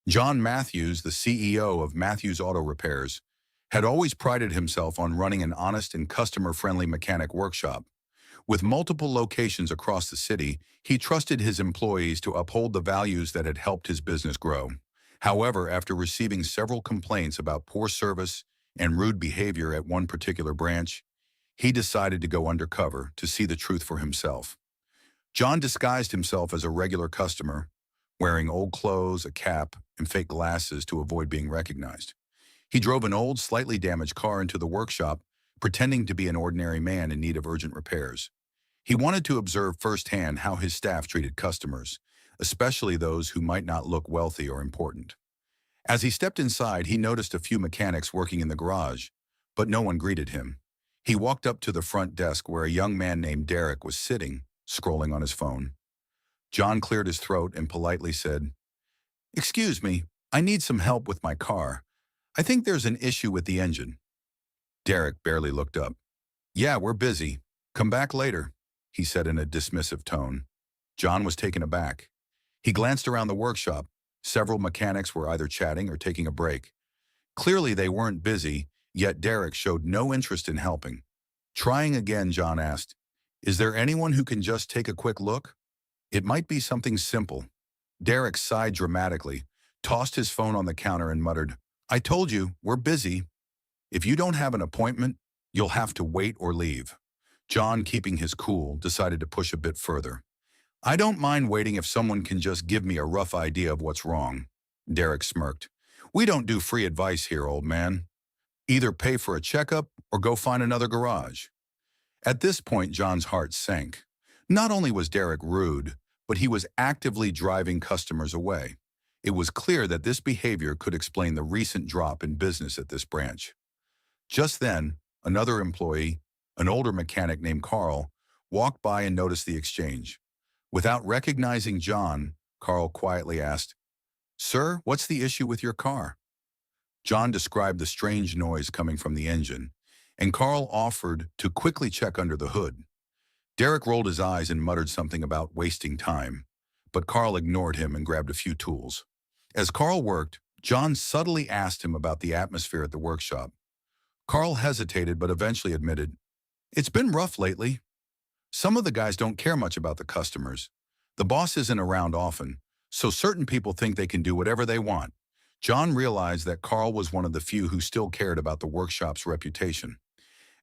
John Matthews, the CEO of Matthews Auto Repairs, had always prided himself on running an honest and customer-friendly mechanic workshop. With multiple locations across the city, he trusted his employees to uphold the values that had helped his business grow. However, after receiving several complaints about poor service and rude behavior at one particular branch, he decided to go undercover to see the truth for himself. John disguised himself as a regular customer, wearing old clothes, a cap, and fake glasses to avoid being recognized. He drove an old, slightly damaged car into the workshop, pretending to be an ordinary man in need of urgent repairs. He wanted to observe firsthand how his staff treated customers, especially those who might not look wealthy or important. As he stepped inside, he noticed a few mechanics working in the garage, but no one greeted him. He walked up to the front desk where a young man named Derek was sitting, scrolling on his phone. John cleared his throat and politely said, "Excuse me, I need some help with my car. I think there's an issue with the engine." Derek barely looked up. "Yeah, we're busy. Come back later," he said in a dismissive tone. John was taken aback. He glanced around the workshop. Several mechanics were either chatting or taking a break. Clearly they weren't busy, yet Derek showed no interest in helping. Trying again, John asked, "Is there anyone who can just take a quick look? It might be something simple." Derek sighed dramatically, tossed his phone on the counter and muttered, "I told you, we're busy. If you don't have an appointment, you'll have to wait or leave." John, keeping his cool, decided to push a bit further. "I don't mind waiting if someone can just give me a rough idea of what's wrong." Derek smirked. "We don't do free advice here, old man. Either pay for a checkup or go find another garage." At this point, John's heart sank. Not only was Derek rude, but he was actively driving customers away. It was clear that this behavior could explain the recent drop in business at this branch. Just then, another employee, an older mechanic named Carl, walked by and noticed the exchange. Without recognizing John, Carl quietly asked, "Sir, what's the issue with your car?" John described the strange noise coming from the engine, and Carl offered to quickly check under the hood. Derek rolled his eyes and muttered something about wasting time, but Carl ignored him and grabbed a few tools. As Carl worked, John subtly asked him about the atmosphere at the workshop. Carl hesitated but eventually admitted, "It's been rough lately. Some of the guys don't care much about the customers. The boss isn't around often, so certain people think they can do whatever they want." John realized that Carl was one of the few who still cared about the workshop's reputation.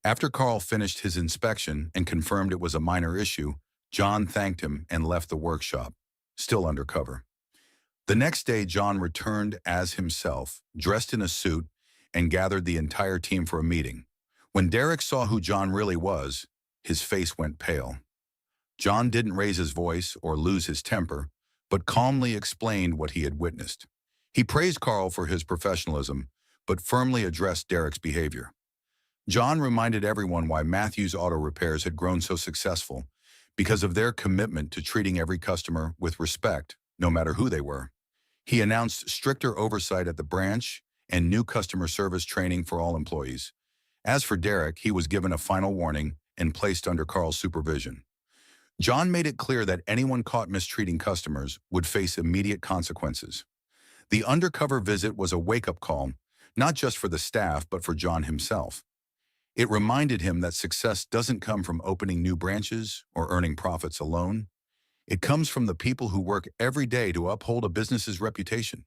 After Carl finished his inspection and confirmed it was a minor issue, John thanked him and left the workshop, still undercover. The next day, John returned as himself, dressed in a suit, and gathered the entire team for a meeting. When Derek saw who John really was, his face went pale. John didn't raise his voice or lose his temper, but calmly explained what he had witnessed. He praised Carl for his professionalism, but firmly addressed Derek's behavior. John reminded everyone why Matthews Auto Repairs had grown so successful, because of their commitment to treating every customer with respect, no matter who they were. He announced stricter oversight at the branch and new customer service training for all employees. As for Derek, he was given a final warning and placed under Carl's supervision. John made it clear that anyone caught mistreating customers would face immediate consequences. The undercover visit was a wake-up call, not just for the staff, but for John himself. It reminded him that success doesn't come from opening new branches or earning profits alone. It comes from the people who work every day to uphold a business's reputation.